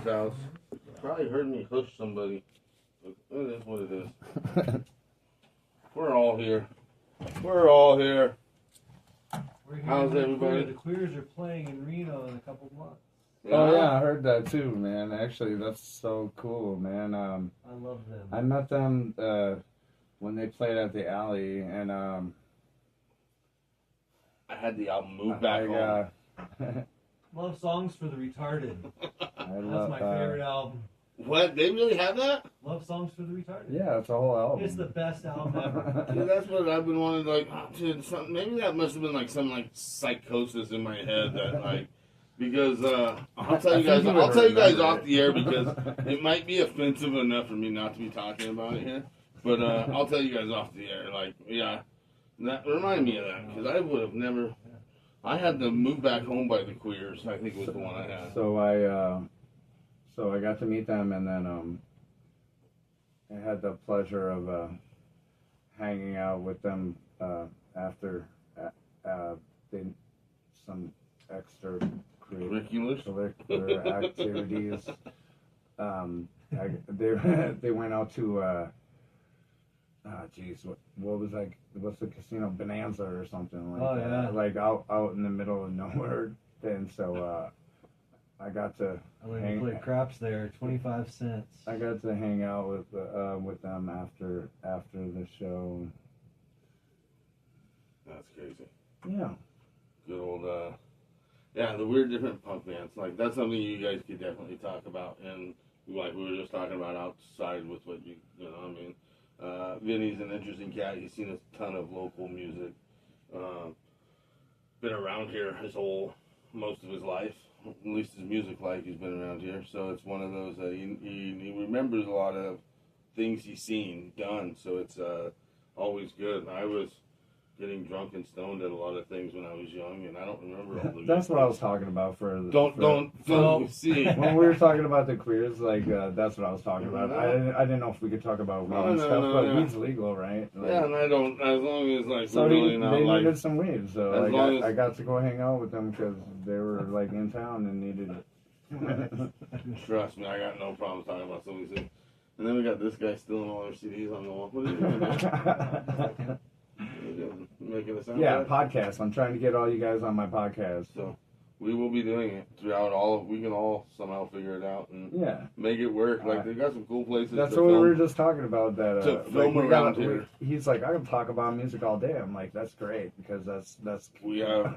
Kaufman's house. Probably heard me push somebody. It is what it is. We're all here. We're all here. How's everybody? The Queers are playing in Reno in a couple months. Yeah. Oh yeah, I heard that too, man. Actually, that's so cool, man. I love them. I met them when they played at the Alley, and I had the album Move Back Home. Love Songs for the Retarded. That's my favorite album. What? They really have that? Love Songs for the Retarded. Yeah, it's a whole album. It's the best album ever. Dude, that's what I've been wanting. Like, dude, maybe that must have been like some like psychosis in my head that like. Because I'll tell you guys off the air because it might be offensive enough for me not to be talking about it here. But I'll tell you guys off the air. Like, yeah, that remind me of that because I would have never. I had the Move Back Home by the Queers. I think was the one I had. So I got to meet them, and then I had the pleasure of hanging out with them after some extra curricular activities. They went out to what was like? What's the casino? Bonanza or something like that. Yeah. Like out in the middle of nowhere. And so I got to. I went to play craps there, 25 cents. I got to hang out with them after the show. That's crazy. Yeah. Good old yeah, the weird different punk bands. Like that's something you guys could definitely talk about, and like we were just talking about outside with what you know. I mean, Vinny's an interesting cat. He's seen a ton of local music. Been around here most of his life, at least his music life. He's been around here, so it's one of those. He remembers a lot of things he's seen done. So it's always good. I was getting drunk and stoned at a lot of things when I was young, and I don't remember all the. That's what I was talking about for the. Don't see. When we were talking about the Queers, like that's what I was talking about. I didn't know if we could talk about weed and stuff, but weed's legal, right? Like, yeah, and I don't. As long as like so we're really not they like. needed some weed, so like, I got to go hang out with them because they were like in town and needed it. Trust me, I got no problem talking about some of these things. And then we got this guy stealing all our CDs on the wall. What are you doing, man? Making a sound. Yeah, podcast. I'm trying to get all you guys on my podcast. So we will be doing it throughout all. We can all somehow figure it out and make it work. Like they got some cool places. That's what we were just talking about. That to film around here. He's like, I can talk about music all day. I'm like, that's great because that's. We have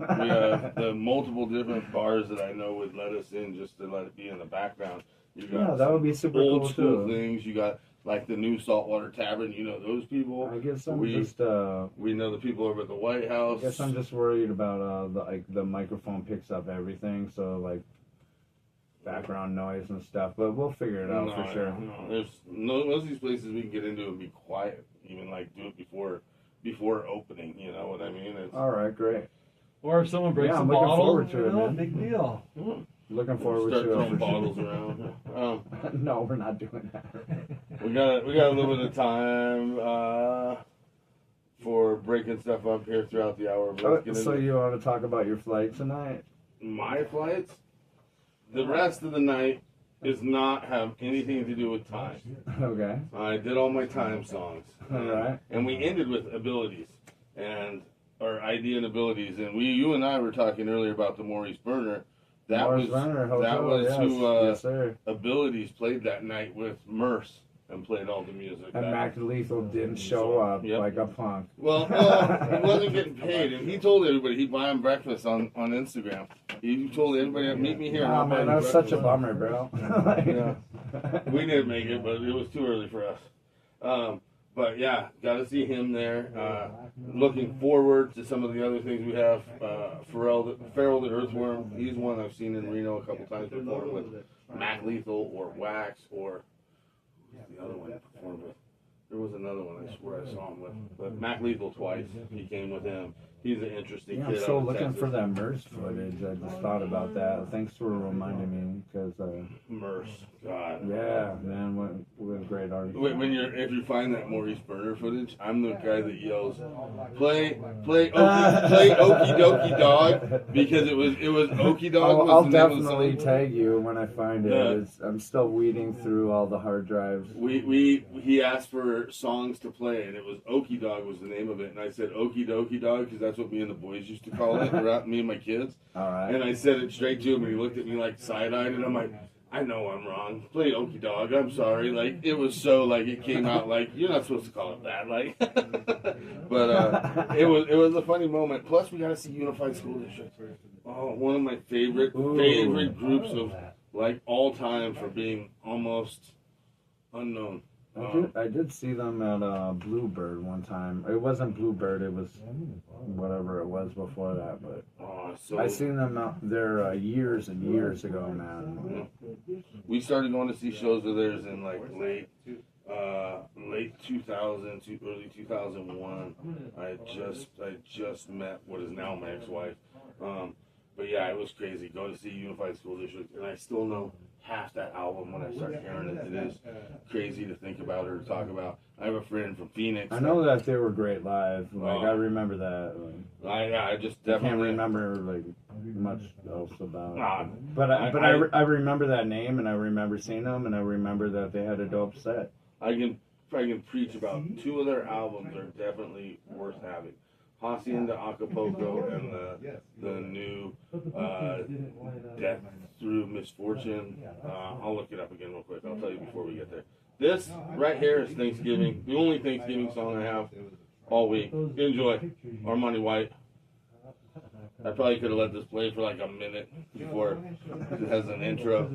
the multiple different bars that I know would let us in just to let it be in the background. You got that would be super old cool school too. Things. You got. Like the new Saltwater Tavern, you know those people. I guess I'm we know the people over at the White House. I guess I'm just worried about the microphone picks up everything, so like background noise and stuff. But we'll figure it out for sure. No, there's most of these places we can get into and be quiet, even like do it before opening. You know what I mean? It's, all right, great. Or if someone breaks a I'm bottle, looking forward to it, man. Big deal. Looking forward start to it. throwing bottles around. No, we're not doing that. We got a little bit of time for breaking stuff up here throughout the hour. So you want to talk about your flight tonight? My flights? The rest of the night does not have anything to do with time. Okay. I did all my time songs. All right. And we ended with abilities or idea and abilities. And you and I were talking earlier about the Maurice Burner. That was who Abilities played that night with Merce and played all the music. And Mac Lethal didn't show up like a punk. Well, he wasn't getting paid, and he told everybody he'd buy him breakfast on Instagram. He told everybody, meet me here. Oh man, that's such a bummer, bro. We didn't make it, but it was too early for us. But yeah, got to see him there. Looking forward to some of the other things we have. Farrell the Earthworm, he's one I've seen in Reno a couple times before with Mac Lethal or Wax or the other one he performed with. There was another one I swear I saw him with. But Mac Lethal twice. He came with him. He's an interesting Yeah, kid. I'm still out of looking Texas. for that MERS footage. I just thought about that. Thanks for reminding me, because Merce, God. yeah, man, what a great artist. If you find that Maurice Burner footage, I'm the guy that yells, play Okie Dokie Dog, because it was Okie Dog. I'll definitely tag you when I find it. I'm still weeding through all the hard drives. He asked for songs to play, and it was Okie Dog was the name of it, and I said Okie Dokie Dog because that's what me and the boys used to call it, me and my kids. All right. And I said it straight to him, and he looked at me like side-eyed, and I'm like, I know I'm wrong. Play Okie Dog. I'm sorry. Like, it was so, like, it came out like, you're not supposed to call it that. Like, but it was a funny moment. Plus, we got to see Unified School District. Oh, one of my favorite groups of, like, all time for being almost unknown. I did see them at Bluebird one time. It wasn't Bluebird, it was whatever it was before that, but I seen them out there years and years ago, man. We started going to see shows of theirs in like late 2000 to early 2001. I just met what is now my ex-wife. But yeah, it was crazy going to see Unified School District, and I still know half that album when I start hearing it. It is crazy to think about or to talk about. I have a friend from Phoenix. I know that they were great live. Like I remember that. Like, I just I definitely can't remember like much else about it. But I remember that name, and I remember seeing them, and I remember that they had a dope set. I can preach about two of their albums are definitely worth having. Hacienda Acapulco and the new Death Through Misfortune. I'll look it up again real quick. I'll tell you before we get there. This right here is Thanksgiving. The only Thanksgiving song I have all week. Enjoy. Armani White. I probably could have let this play for like a minute before it has an intro.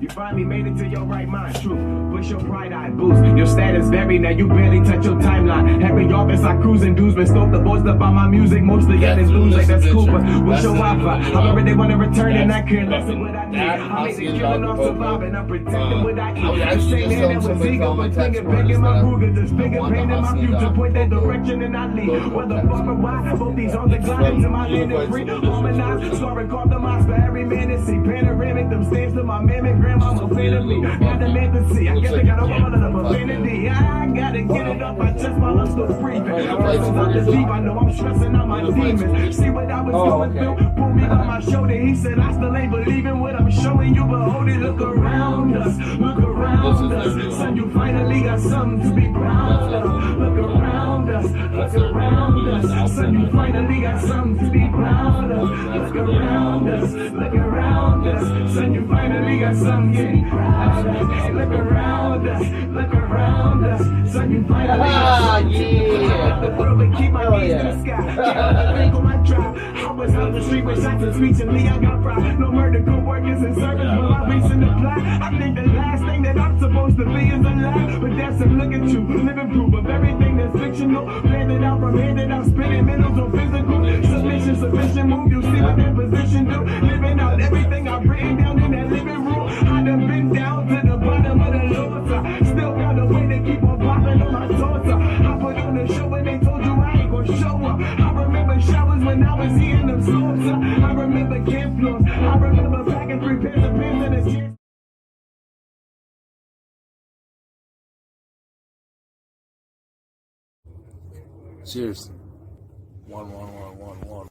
You finally made it to your right mind, true. Push your pride, I boost. Your status vary, now you barely touch your timeline. Every office I cruise and dues, been stoked to boast about my music. Mostly got it lose like that's cool, but what's your Wi-Fi? However they want to return and I care less than what I need. I made it killing off surviving, I'm protecting what I eat. The same man that was ego, but thinking back in my Ruger. This finger pain in my future, point that direction and I lead. Whether far or wide, both these arms are gliding to my land and free. Harmonized, scoring compromise for every man to see. Panoramic, them stains to my mimic. Grandmama fan of me, got the man to see. I guess I got a woman of a vanity. I gotta get it off my chest while I'm still breathing. Person's out the deep, I know I'm stressing out my demons. See what I was going through, pulled me by my shoulder. He said, I still ain't believing what I'm showing you, but hold it, look around us, look around us. Son, you finally got something to be proud of. Look around us, look around us. Son, you finally got something to be proud of. Look around us, look around us. Son, you finally got something to be proud of. Look around us, look around us. Son, you finally got something to be proud of. The world and keep my knees in the sky. Get out the bank on my drive. I was out the street with shots and tweets and Lee, I got pride. No murder, co-workers and service, but my recent apply. I think the last thing that I'm supposed to be is alive. But that's a look at you, living proof of everything that's fictional. Planned it out from here that I'm spinning middles on physical. Submission, submission move, you see what that position do. Living out everything I've written down in that living room. I done been down to the bottom of the lower side. Still got a way to keep on popping on my torso. I put on the show and they told you I ain't gonna show up. I remember showers when I was eating them soaps. I remember camp floors. I remember packing 3 pairs of pants and a chance. Cheers. One.